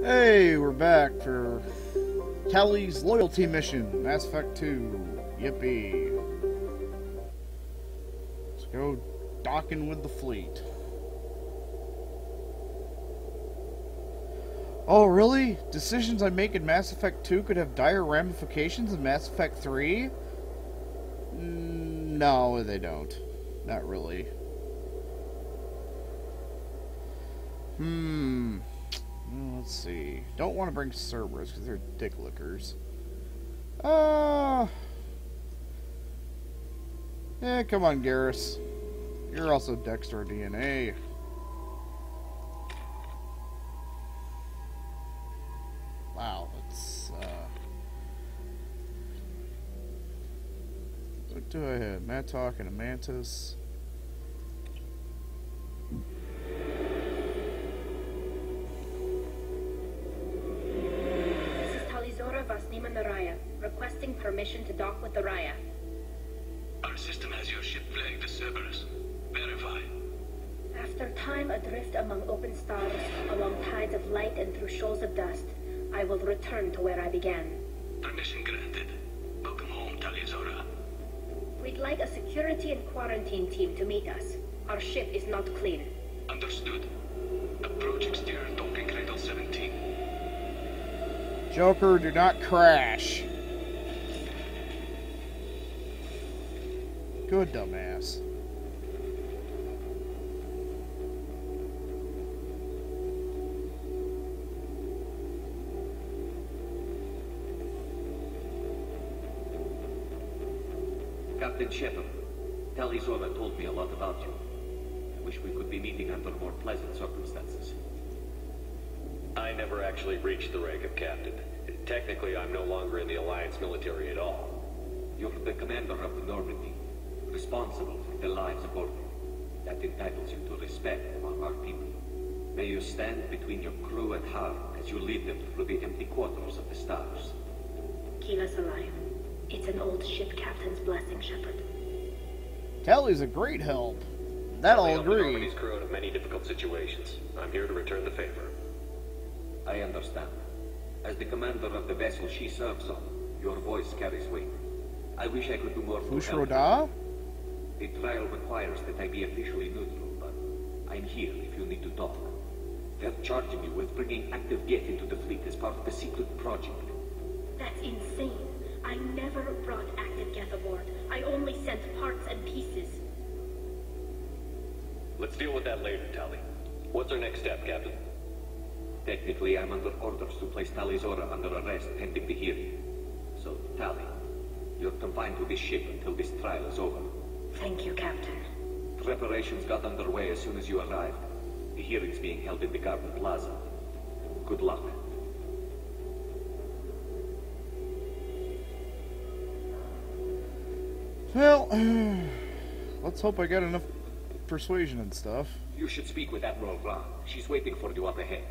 Hey, we're back for Tali's loyalty mission, Mass Effect 2. Yippee. Let's go docking with the fleet. Oh, really? Decisions I make in Mass Effect 2 could have dire ramifications in Mass Effect 3? No, they don't. Not really. Let's see. Don't want to bring Cerberus because they're dick lickers. Yeah, come on, Garrus. You're also Dexter DNA. Wow, let's, what do I have? Mattock and a Mantis. Requesting permission to dock with the Raya. Our system has your ship flagged as Cerberus. Verify. After time adrift among open stars, along tides of light and through shoals of dust, I will return to where I began. Permission granted. Welcome home, Tali'Zorah. We'd like a security and quarantine team to meet us. Our ship is not clean. Understood. Approach exterior docking cradle 17. Joker, do not crash. Good dumbass. Captain Shepard, Tali'Zorah told me a lot about you. I wish we could be meeting under more pleasant circumstances. I never actually reached the rank of captain. Technically, I'm no longer in the Alliance military at all. You're the commander of the Normandy, responsible for the lives aboard. That entitles you to respect among our people. May you stand between your crew and Har as you lead them through the empty quarters of the stars. Keep us alive. It's an old ship captain's blessing, Shepard. Tali's a great help. That I'll agree. Normandy's crew out of many difficult situations. I'm here to return the favor. I understand. As the commander of the vessel she serves on, your voice carries weight. I wish I could do more to help. Roda? The trial requires that I be officially neutral, but I'm here if you need to talk. They're charging you with bringing active Geth into the fleet as part of the secret project. That's insane. I never brought active Geth aboard. I only sent parts and pieces. Let's deal with that later, Tali. What's our next step, Captain? Technically, I'm under orders to place Tali'Zorah under arrest pending the hearing. So, Tali, you're confined to this ship until this trial is over. Thank you, Captain. Preparations got underway as soon as you arrived. The hearing's being held in the Garden Plaza. Good luck. Well, let's hope I got enough persuasion and stuff. You should speak with Admiral Gra. She's waiting for you up ahead.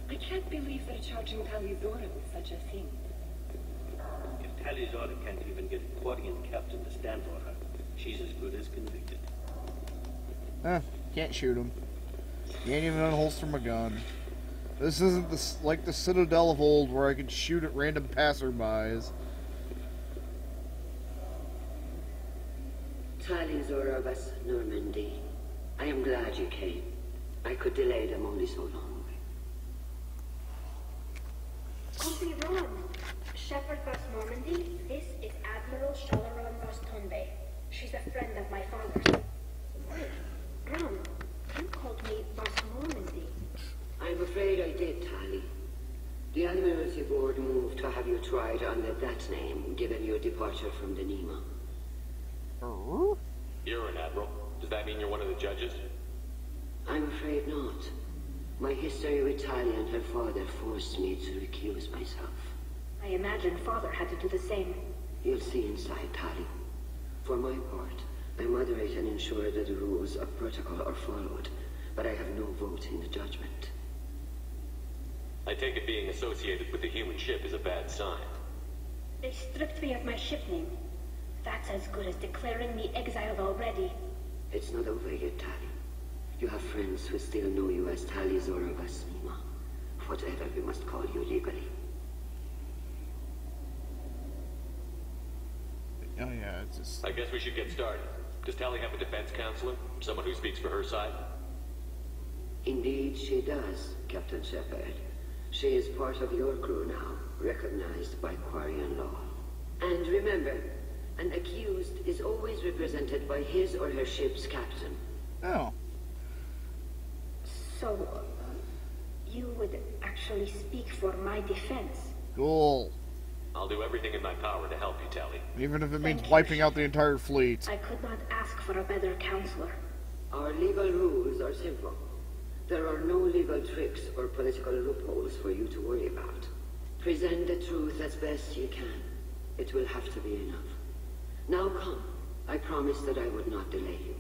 I can't believe they're charging Tali'Zorah with such a thing. If Tali'Zorah can't even get a Quarian captain to stand for her, she's as good as convicted. Can't shoot him. Can't even unholster my gun. This isn't like the Citadel of old where I could shoot at random passerbys. Tali'Zorah vas Normandy. I am glad you came. I could delay them only so long. Country Ron. Shepard vas Normandy. This is Admiral Shalaran vas Tonbe. She's a friend of my father's. Wait, Ron, you called me vas Normandy. I'm afraid I did, Tali. The Admiralty Board moved to have you tried under that name, given your departure from the Nima. You're an admiral. Does that mean you're one of the judges? I'm afraid not. My history with Tali and her father forced me to recuse myself. I imagine father had to do the same. You'll see inside, Tali. For my part, I moderate and ensure that the rules of protocol are followed, but I have no vote in the judgment. I take it being associated with the human ship is a bad sign. They stripped me of my ship name. That's as good as declaring me exiled already. It's not over yet, Tali. You have friends who still know you as Tali Zora Vasnima, whatever we must call you legally. Oh yeah, it's just... I guess we should get started. Does Tali have a defense counselor? Someone who speaks for her side? Indeed, she does, Captain Shepard. She is part of your crew now, recognized by Quarian law. And remember, an accused is always represented by his or her ship's captain. Oh. So, you would actually speak for my defense? Cool. I'll do everything in my power to help you, Tali. Even if it means Thank you, wiping out the entire fleet. I could not ask for a better counselor. Our legal rules are simple. There are no legal tricks or political loopholes for you to worry about. Present the truth as best you can. It will have to be enough. Now come. I promised that I would not delay you.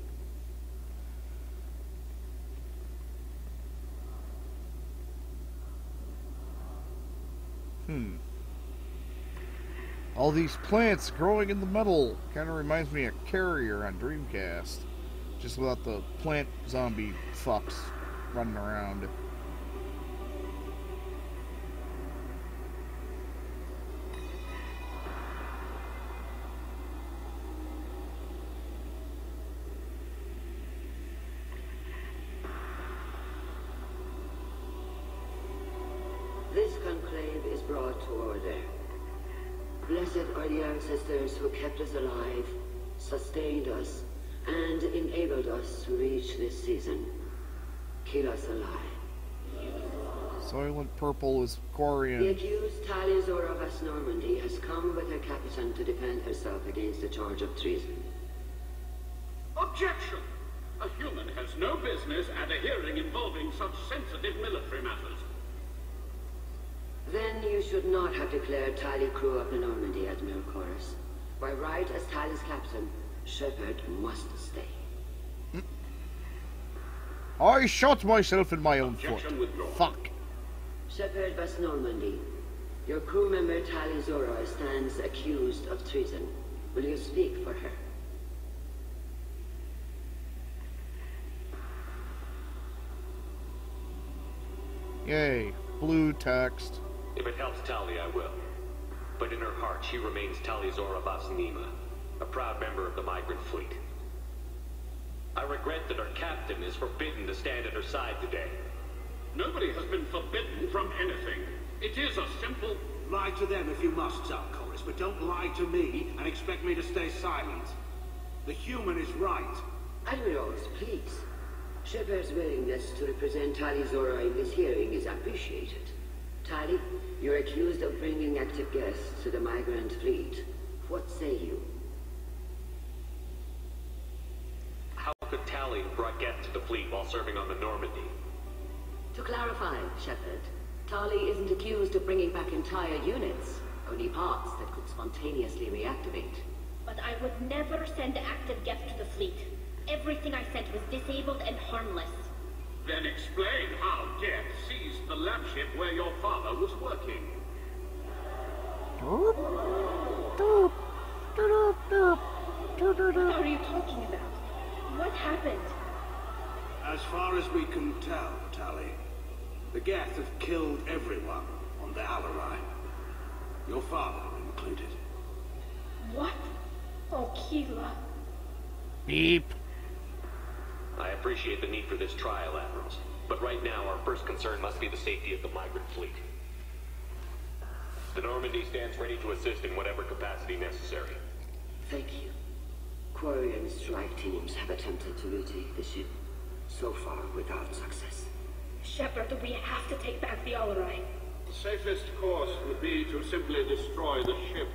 All these plants growing in the metal kind of reminds me of Carrier on Dreamcast. Just without the plant zombie fucks running around. This conclave is brought to order. Blessed are the ancestors who kept us alive, sustained us, and enabled us to reach this season. Keep us alive. Soylent Purple is The Quarian. accused Tali Zora Vas Normandy has come with her captain to defend herself against a charge of treason. Objection! A human has no business at a hearing involving such sensitive military matters. Then you should not have declared Tali crew of the Normandy, Admiral Chorus. By right as Tali's captain, Shepard must stay. I shot myself in my own foot. Objection withdrawn. Fuck. Shepard Vas Normandy, your crew member Tali Zora stands accused of treason. Will you speak for her? Yay. Blue text. If it helps Tali, I will. But in her heart, she remains Tali Zora Vasnima, a proud member of the migrant fleet. I regret that her captain is forbidden to stand at her side today. Nobody has been forbidden from anything. It is a simple... Lie to them if you must, Zalcoris, but don't lie to me and expect me to stay silent. The human is right. Admirals, please. Shepard's willingness to represent Tali Zora in this hearing is appreciated. Tali, you're accused of bringing active guests to the migrant fleet. What say you? How could Tali have brought guests to the fleet while serving on the Normandy? To clarify, Shepard, Tali isn't accused of bringing back entire units, only parts that could spontaneously reactivate. But I would never send active guests to the fleet. Everything I sent was disabled and harmless. Then explain how Geth seized the lab ship where your father was working. What are you talking about? What happened? As far as we can tell, Tali, the Geth have killed everyone on the Alarai. Your father included. What? Oh, Keela. Beep. I appreciate the need for this trial, Admirals. But right now, our first concern must be the safety of the migrant fleet. The Normandy stands ready to assist in whatever capacity necessary. Thank you. Quarian strike teams have attempted to retake the ship, so far without success. Shepard, we have to take back the Alarai. The safest course would be to simply destroy the ship.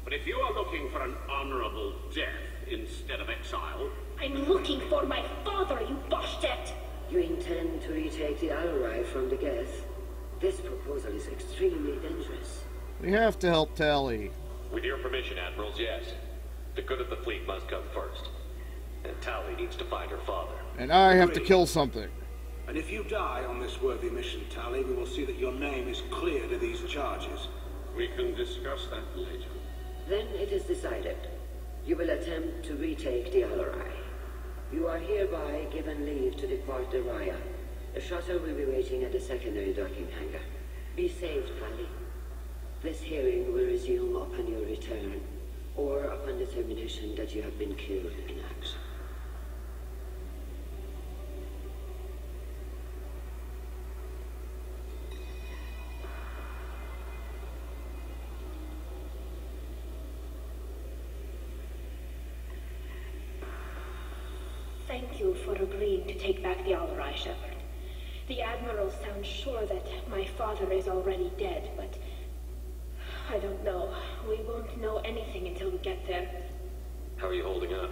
But if you are looking for an honorable death instead of exile... I'm looking for my father, you Boshtet! You intend to retake the Alarai from the Geth? This proposal is extremely dangerous. We have to help Tali. With your permission, Admirals, yes. The good of the fleet must come first. And Tali needs to find her father. And I have to kill something. And if you die on this worthy mission, Tali, we will see that your name is cleared of these charges. We can discuss that later. Then it is decided. You will attempt to retake the Alarai. You are hereby given leave to depart the Raya. The shuttle will be waiting at the secondary docking hangar. Be safe, Tali. This hearing will resume upon your return, or upon determination that you have been killed in action. Thank you for agreeing to take back the Alarai, Shepard. The Admiral sounds sure that my father is already dead, but I don't know. We won't know anything until we get there. How are you holding up?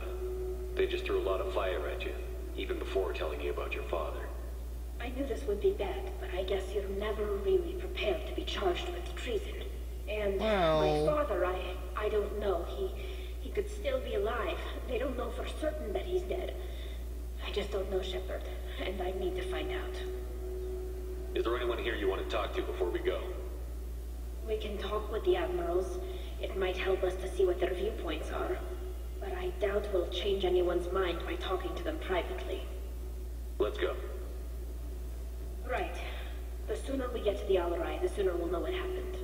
They just threw a lot of fire at you, even before telling you about your father. I knew this would be bad, but I guess you're never really prepared to be charged with treason. And my father, I don't know. He could still be alive. They don't know for certain that he's dead. I just don't know, Shepard, and I need to find out. Is there anyone here you want to talk to before we go? We can talk with the Admirals. It might help us to see what their viewpoints are. But I doubt we'll change anyone's mind by talking to them privately. Let's go. Right. The sooner we get to the Alarai, the sooner we'll know what happened.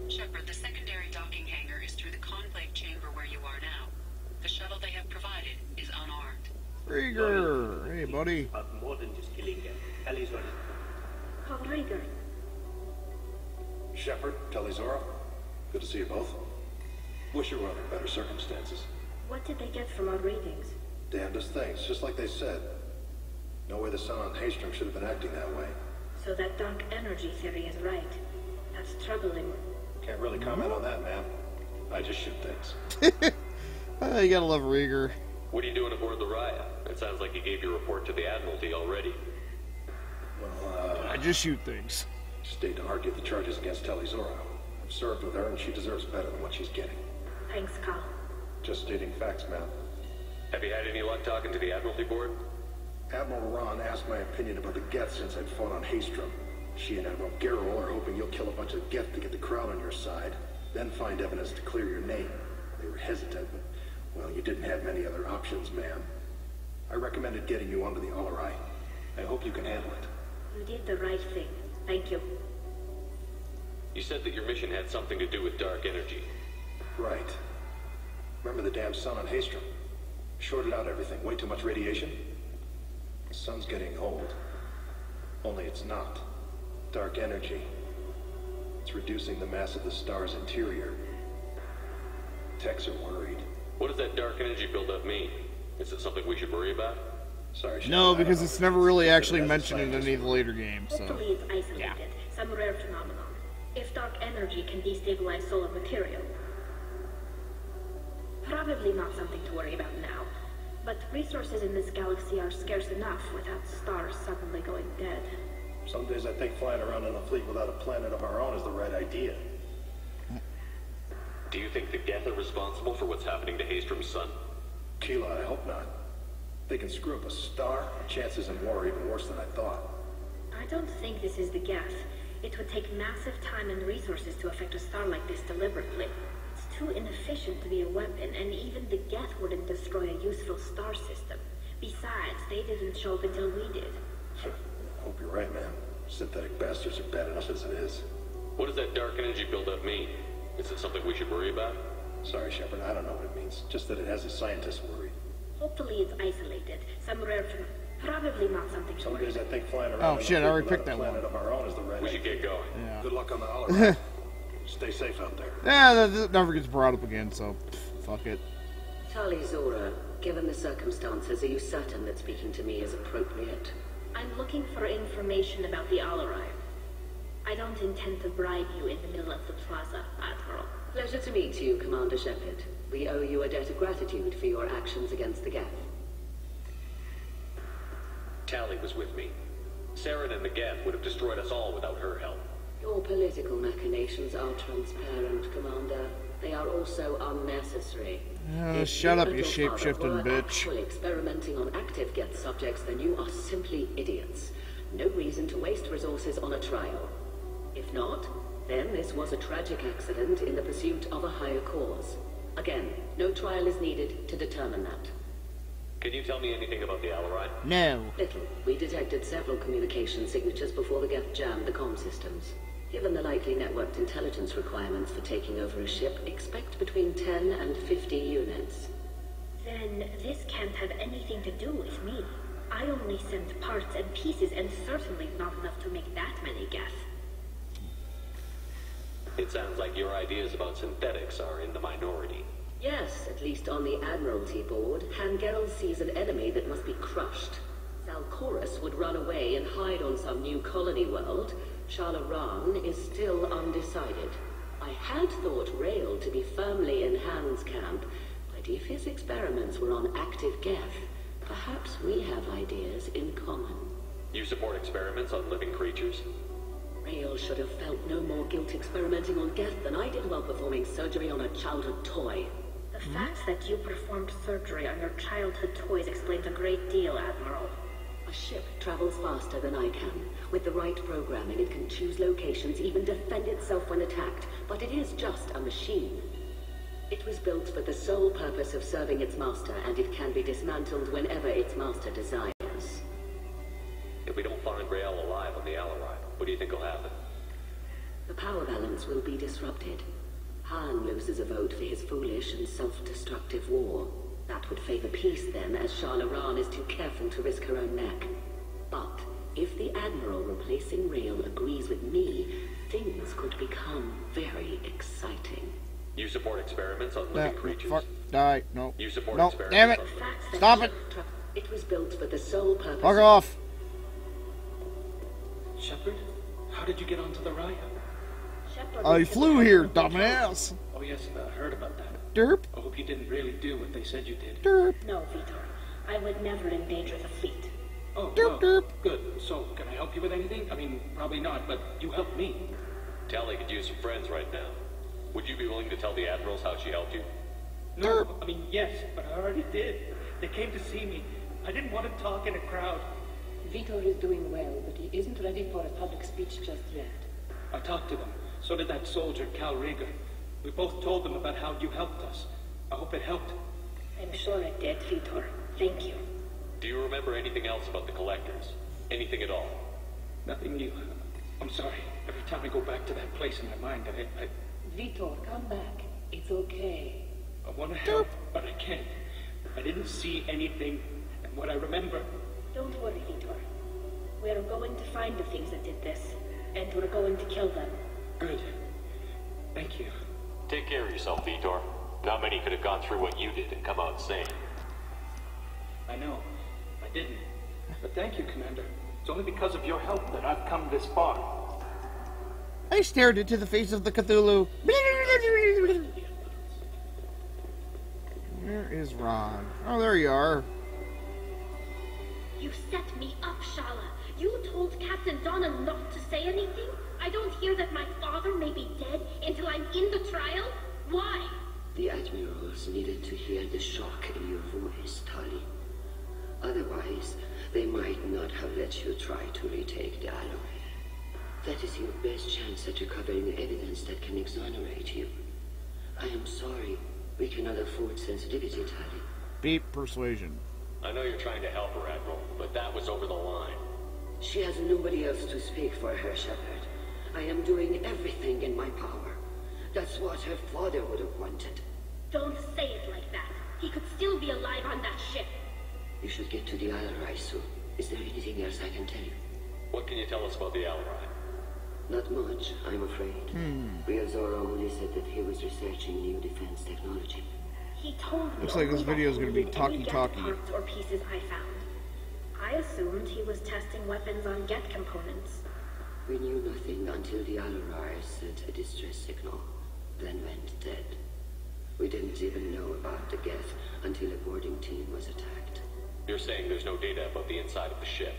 Shepard, the secondary docking hangar is through the conclave chamber where you are now. The shuttle they have provided is unarmed. Rieger! Hey, buddy. More than just killing them. Tali's what Call Rieger. Shepard, Talizora, good to see you both. Wish you were under better circumstances. What did they get from our readings? Damnedest things, just like they said. No way the sun on Haystrom should have been acting that way. So that dark energy theory is right. That's troubling. Can't really comment on that, ma'am. I just shoot things. You gotta love Rieger. What are you doing aboard the Raya? It sounds like you gave your report to the Admiralty already. Well, I just shoot things. Stayed to argue the charges against Talizora. I've served with her, and she deserves better than what she's getting. Thanks, Carl. Just stating facts, ma'am. Have you had any luck talking to the Admiralty board? Admiral Ron asked my opinion about the Geth since I'd fought on Haystrom. She and Admiral Garrow are hoping you'll kill a bunch of Geth to get the crowd on your side, then find evidence to clear your name. They were hesitant, but, well, you didn't have many other options, ma'am. I recommended getting you onto the Alarai. I hope you can handle it. You did the right thing. Thank you. You said that your mission had something to do with dark energy. Right. Remember the damn sun on Haystrom? Shorted out everything. Way too much radiation? The sun's getting old. Only it's not. Dark energy. It's reducing the mass of the star's interior. Techs are worried. What does that dark energy buildup mean? Is it something we should worry about? Sorry, Sean, no, because it's never really actually mentioned in any of the later games, so... Hopefully it's isolated, some rare phenomenon. If dark energy can destabilize solar material. Probably not something to worry about now. But resources in this galaxy are scarce enough without stars suddenly going dead. Some days I think flying around in a fleet without a planet of our own is the right idea. Do you think the Geth are responsible for what's happening to Haystrom's sun? Keela, I hope not. They can screw up a star. Chances in war are even worse than I thought. I don't think this is the Geth. It would take massive time and resources to affect a star like this deliberately. It's too inefficient to be a weapon, and even the Geth wouldn't destroy a useful star system. Besides, they didn't show up until we did. Hope you're right, man. Synthetic bastards are bad enough as it is. What does that dark energy buildup mean? Is it something we should worry about? Sorry, Shepard, I don't know what it means. Just that it has the scientists worried. Hopefully it's isolated. Some rare phenomenon. Probably not something to Some worry days I about. think flying around Oh shit, I already picked that one. Of our own is the right we should get going. Yeah. Good luck on the Alarai. Stay safe out there. Yeah, that never gets brought up again, so fuck it. Talizora, given the circumstances, are you certain that speaking to me is appropriate? I'm looking for information about the Alarai. I don't intend to bribe you in the middle of the plaza, Admiral. Pleasure to meet you, Commander Shepard. We owe you a debt of gratitude for your actions against the Geth. Tali was with me. Saren and the Geth would have destroyed us all without her help. Your political machinations are transparent, Commander. They are also unnecessary. Shut up, you If your father shape-shifting were bitch. actually experimenting on active Geth subjects, then you are simply idiots. No reason to waste resources on a trial. If not, then this was a tragic accident in the pursuit of a higher cause. Again, no trial is needed to determine that. Can you tell me anything about the Alarai? No. Little. We detected several communication signatures before the Geth jammed the comm systems. Given the likely networked intelligence requirements for taking over a ship, expect between 10 and 50 units. Then this can't have anything to do with me. I only sent parts and pieces, and certainly not enough to make that many Geth. It sounds like your ideas about synthetics are in the minority. Yes, at least on the Admiralty board, Hangerel sees an enemy that must be crushed. Zalcorus would run away and hide on some new colony world. Shalaran is still undecided. I had thought Rael to be firmly in Han's camp, but if his experiments were on active Geth, perhaps we have ideas in common. You support experiments on living creatures? Rael should have felt no more guilt experimenting on Geth than I did while performing surgery on a childhood toy. The fact that you performed surgery on your childhood toys explains a great deal, Admiral. A ship travels faster than I can. With the right programming, it can choose locations, even defend itself when attacked. But it is just a machine. It was built for the sole purpose of serving its master, and it can be dismantled whenever its master desires. If we don't find Rael alive on the Alarai, what do you think will happen? The power balance will be disrupted. Han loses a vote for his foolish and self-destructive war. That would favor peace then, as Shalaran is too careful to risk her own neck. But if the Admiral replacing Rael agrees with me, things could become very exciting. You support experiments on living creatures? Fuck, die, no. You support No, experiments damn it! on... Stop it! It was built for the sole purpose... Fuck off! Shepard, how did you get onto the Raya? I flew here, dumbass! Oh yes, I heard about that. Derp. I hope you didn't really do what they said you did. Derp. No, Vitor. I would never endanger the fleet. Oh, derp, well, derp. Good. So, can I help you with anything? I mean, probably not, but you helped me. Tally could use some friends right now. Would you be willing to tell the Admirals how she helped you? No, I mean, yes, but I already did. They came to see me. I didn't want to talk in a crowd. Vitor is doing well, but he isn't ready for a public speech just yet. I talked to them. So did that soldier, Cal Rieger. We both told them about how you helped us. I hope it helped. I'm sure it did, Vitor. Thank you. Do you remember anything else about the Collectors? Anything at all? Nothing new. I'm sorry. Every time I go back to that place in my mind, I... Vitor, come back. It's okay. I want to help, but I can't. I didn't see anything, and what I remember... Don't worry, Vitor. We're going to find the things that did this, and we're going to kill them. Good. Thank you. Take care of yourself, Vitor. Not many could have gone through what you did and come out sane. I know. I didn't. But thank you, Commander. It's only because of your help that I've come this far. I stared into the face of the Cthulhu. Where is Ron? Oh, there you are. You set me up, Shala. You told Captain Donna not to say anything? I don't hear that my father may be dead until I'm in the trial? Why? The Admirals needed to hear the shock in your voice, Tali. Otherwise, they might not have let you try to retake the Alarai. That is your best chance at recovering evidence that can exonerate you. I am sorry. We cannot afford sensitivity, Tali. Beep persuasion. I know you're trying to help her, Admiral, but that was over the line. She has nobody else to speak for her, Shepard. I am doing everything in my power. That's what her father would have wanted. Don't say it like that. He could still be alive on that ship. You should get to the Alarai soon. Is there anything else I can tell you? What can you tell us about the Alarai? Not much, I'm afraid. Ryozora only said that he was researching new defense technology. He told me Looks like this video is going to be talky. parts or pieces I found. I assumed he was testing weapons on Geth components. We knew nothing until the Alarai sent a distress signal, then went dead. We didn't even know about the Geth until a boarding team was attacked. You're saying there's no data about the inside of the ship?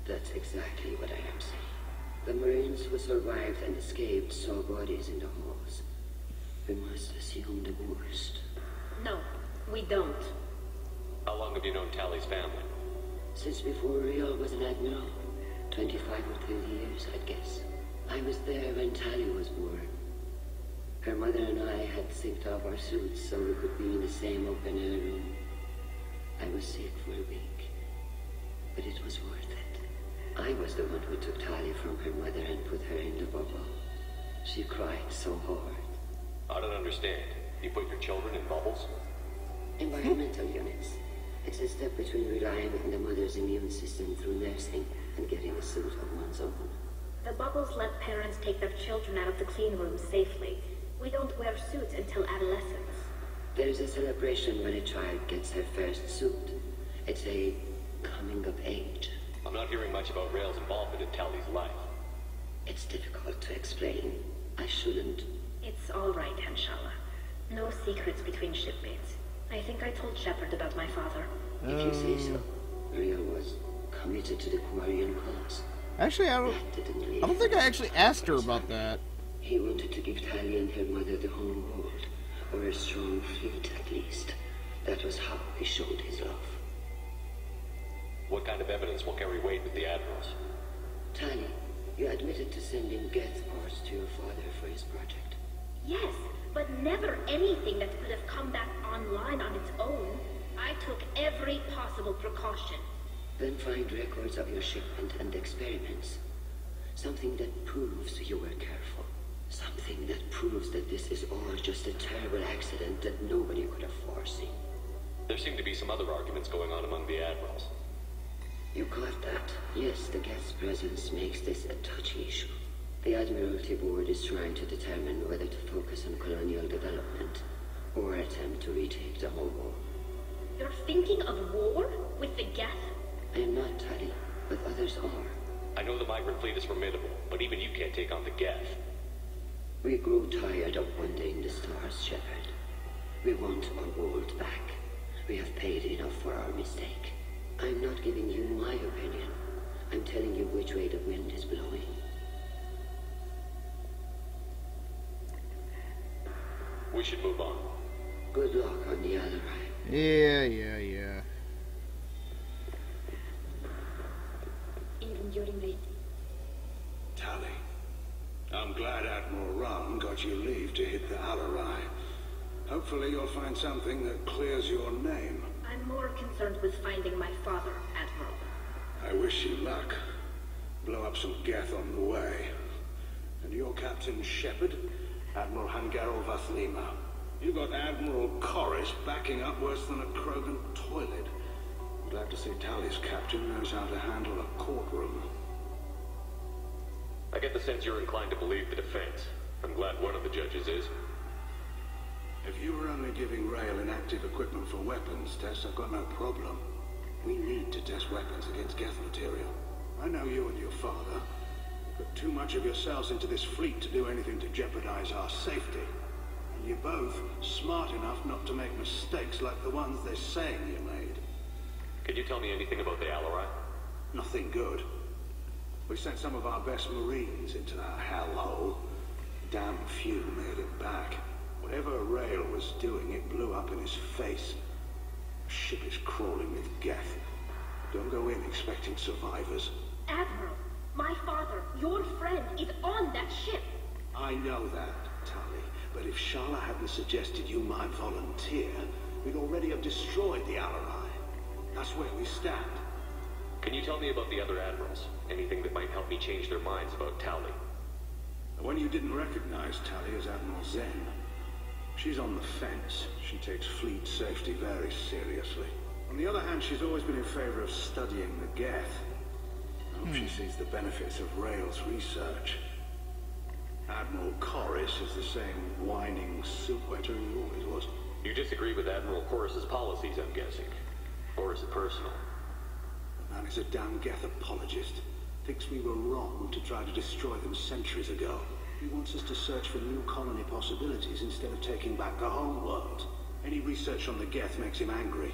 That's exactly what I am saying. The Marines who survived and escaped saw bodies in the halls. We must assume the worst. No, we don't. How long have you known Tally's family? Since before Rael was an admiral. 25 or 30 years, I'd guess. I was there when Tally was born. Her mother and I had synced up our suits so we could be in the same open-air room. I was sick for a week, but it was worth it. I was the one who took Tali from her mother and put her in the bubble. She cried so hard. I don't understand. You put your children in bubbles? Environmental units. It's a step between relying on the mother's immune system through nursing and getting a suit of one's own. The bubbles let parents take their children out of the clean room safely. We don't wear suits until adolescence. There is a celebration when a child gets her first suit. It's a coming of age. I'm not hearing much about Rael's involvement in Tali's life. It's difficult to explain. I shouldn't. It's all right, Anshala. No secrets between shipmates. I think I told Shepard about my father. If you say so. Rael was committed to the Quarian cause. Actually, I don't think I actually asked her about that. He wanted to give Tali and her mother the home world, or a strong fleet at least. That was how he showed his love. What kind of evidence will carry weight with the Admirals? Tali, you admitted to sending Geth parts to your father for his project. Yes, but never anything that could have come back online on its own. I took every possible precaution. Then find records of your shipment and experiments. Something that proves you were careful. Something that proves that this is all just a terrible accident that nobody could have foreseen. There seem to be some other arguments going on among the Admirals. You caught that? Yes, the Geth's presence makes this a touchy issue. The Admiralty Board is trying to determine whether to focus on colonial development or attempt to retake the whole war. You're thinking of war with the Geth? I am not, Tali, but others are. I know the migrant fleet is formidable, but even you can't take on the Geth. We grew tired of wandering the stars, Shepard. We want our world back. We have paid enough for our mistake. I'm not giving you my opinion. I'm telling you which way the wind is blowing. We should move on. Good luck on the other eye. Yeah. Even during the... Tali, I'm glad Admiral Ron got you leave to hit the Alarai. Hopefully you'll find something that clears your name. I'm more concerned with finding my father, Admiral. I wish you luck. Blow up some Geth on the way. And your Captain Shepard, Admiral Hangarel Vathlima. You got Admiral Corris backing up worse than a Krogan toilet. I'm glad to see Tali's captain knows how to handle a courtroom. I get the sense you're inclined to believe the defense. I'm glad one of the judges is. If you were only giving Rael inactive equipment for weapons tests, I've got no problem. We need to test weapons against Geth material. I know you and your father put too much of yourselves into this fleet to do anything to jeopardize our safety. And you're both smart enough not to make mistakes like the ones they're saying you made. Can you tell me anything about the Alarai? Nothing good. We sent some of our best Marines into that hellhole. Damn few made it back. Whatever Rael was doing, it blew up in his face. The ship is crawling with Geth. Don't go in expecting survivors. Admiral, my father, your friend, is on that ship. I know that, Tali. But if Shala hadn't suggested you might volunteer, we'd already have destroyed the Alarai. That's where we stand. Can you tell me about the other Admirals? Anything that might help me change their minds about Tali? When you didn't recognize Tali as Admiral Zen, she's on the fence. She takes fleet safety very seriously. On the other hand, she's always been in favor of studying the Geth. I hope she sees the benefits of Rael's research. Admiral Corris is the same whining soup-wetter he always was. You disagree with Admiral Corris's policies, I'm guessing. Or is it personal? The man is a damn Geth apologist. Thinks we were wrong to try to destroy them centuries ago. He wants us to search for new colony possibilities instead of taking back the home world. Any research on the Geth makes him angry.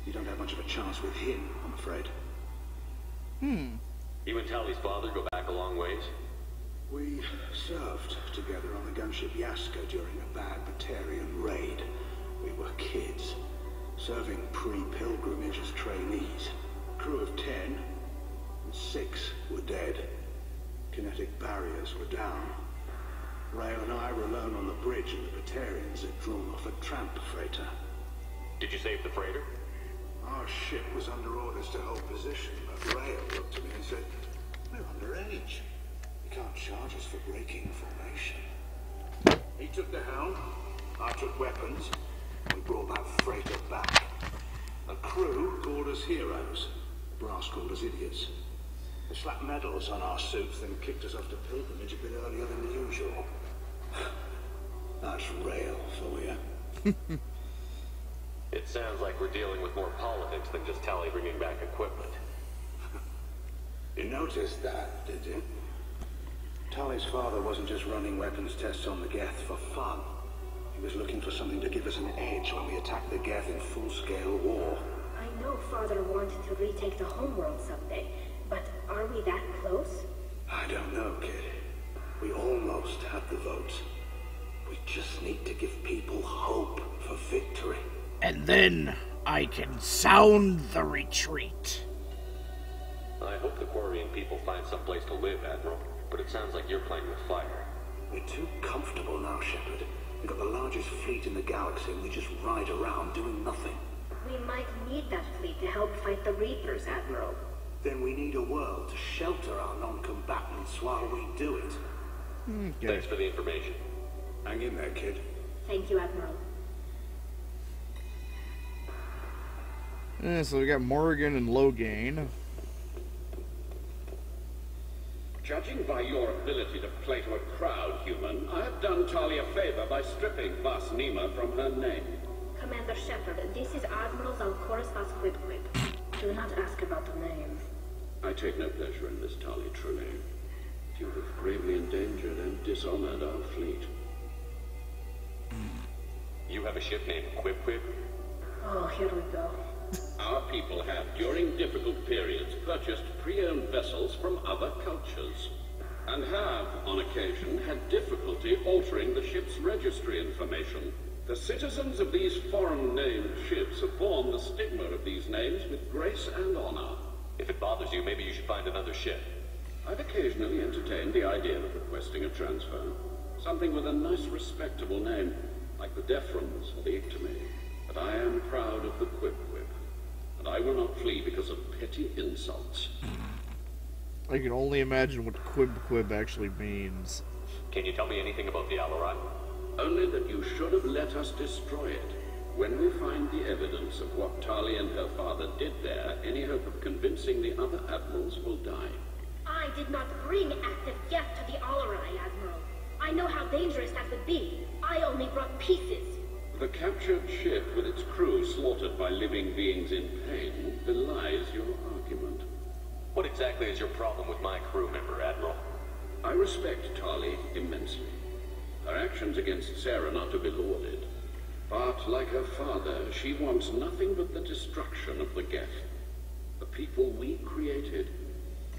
You don't have much of a chance with him, I'm afraid. You and Tali's father go back a long ways? We served together on the gunship Yaska during a bad Batarian raid. We were kids, serving pre-pilgrimage as trainees. Crew of 10, and 6 were dead. Kinetic barriers were down. Rael and I were alone on the bridge, and the Batarians had drawn off a tramp freighter. Did you save the freighter? Our ship was under orders to hold position, but Rael looked at me and said, "We're underage. You can't charge us for breaking formation." He took the helm, I took weapons, we brought that freighter back. The crew called us heroes, the brass called us idiots. They slapped medals on our suits, then kicked us off to pilgrimage a bit earlier than the usual. That's Rael for you. It sounds like we're dealing with more politics than just Tali bringing back equipment. You noticed that, did you? Tali's father wasn't just running weapons tests on the Geth for fun. He was looking for something to give us an edge when we attacked the Geth in full-scale war. I know Father wanted to retake the homeworld someday, but are we that close? I don't know, kid. We almost had the votes. We just need to give people hope for victory. And then I can sound the retreat. I hope the Quarian people find some place to live, Admiral, but it sounds like you're playing with fire. We're too comfortable now, Shepard. We've got the largest fleet in the galaxy and we just ride around doing nothing. We might need that fleet to help fight the Reapers, Admiral. Then we need a world to shelter our non-combatants while we do it. Okay. Thanks for the information. Hang in there, kid. Thank you, Admiral. Yeah, so we got Morrigan and Loghain. Judging by your ability to play to a crowd, human, I have done Tali a favor by stripping Vas Nima from her name. Commander Shepard, this is Admiral Zalkoris Vas Quip. Do not ask about the name. I take no pleasure in this, Tali, truly. You have gravely endangered and dishonored our fleet. You have a ship named Quip? Oh, here we go. Our people have, during difficult periods, purchased pre-owned vessels from other cultures, and have, on occasion, had difficulty altering the ship's registry information. The citizens of these foreign-named ships have borne the stigma of these names with grace and honor. If it bothers you, maybe you should find another ship. I've occasionally entertained the idea of requesting a transfer. Something with a nice, respectable name, like the Defrons or the Ictomy. But I am proud of the Quip, and I will not flee because of petty insults. I can only imagine what Quib actually means. Can you tell me anything about the Alarai? Only that you should have let us destroy it. When we find the evidence of what Tali and her father did there, any hope of convincing the other admirals will die. I did not bring active Geth to the Alarai, Admiral. I know how dangerous that would be. I only brought pieces. The captured ship with its crew slaughtered by living beings in pain belies your argument. What exactly is your problem with my crew member, Admiral? I respect Tali immensely. Her actions against Saren are to be lauded. But, like her father, she wants nothing but the destruction of the Geth. The people we created,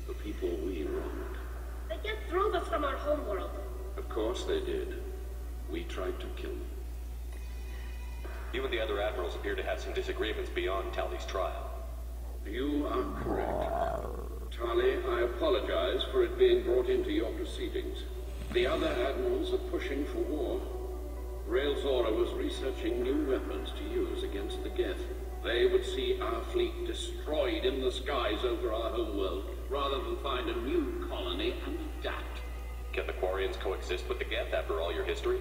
the people we wronged. The Geth drove us from our homeworld. Of course they did. We tried to kill them. You and the other admirals appear to have some disagreements beyond Tali's trial. You are correct. Tali, I apologize for it being brought into your proceedings. The other admirals are pushing for war. Rael Zora was researching new weapons to use against the Geth. They would see our fleet destroyed in the skies over our homeworld, rather than find a new colony and adapt. Can the Quarians coexist with the Geth after all your history?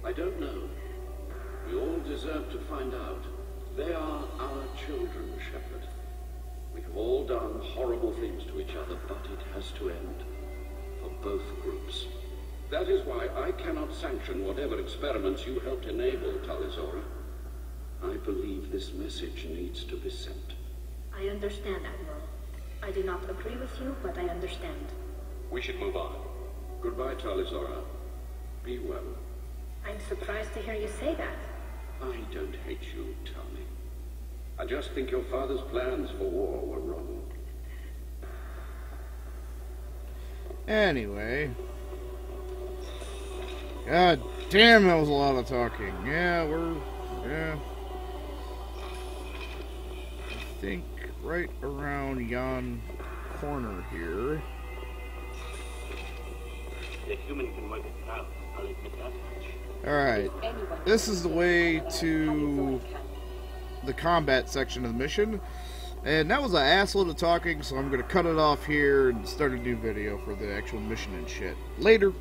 I don't know. We all deserve to find out. They are our children, Shepard. We have all done horrible things to each other, but it has to end. For both groups. That is why I cannot sanction whatever experiments you helped enable, Tali Zora. I believe this message needs to be sent. I understand, Admiral. I do not agree with you, but I understand. We should move on. Goodbye, Tali Zora. Be well. I'm surprised to hear you say that. I don't hate you, Tali. I just think your father's plans for war were wrong. Anyway. God damn, that was a lot of talking. Yeah. I think right around yon corner here. The human can work it out. I'll admit that much. Alright. This is the way to the combat section of the mission. And that was an assload of talking, so I'm going to cut it off here and start a new video for the actual mission and shit. Later.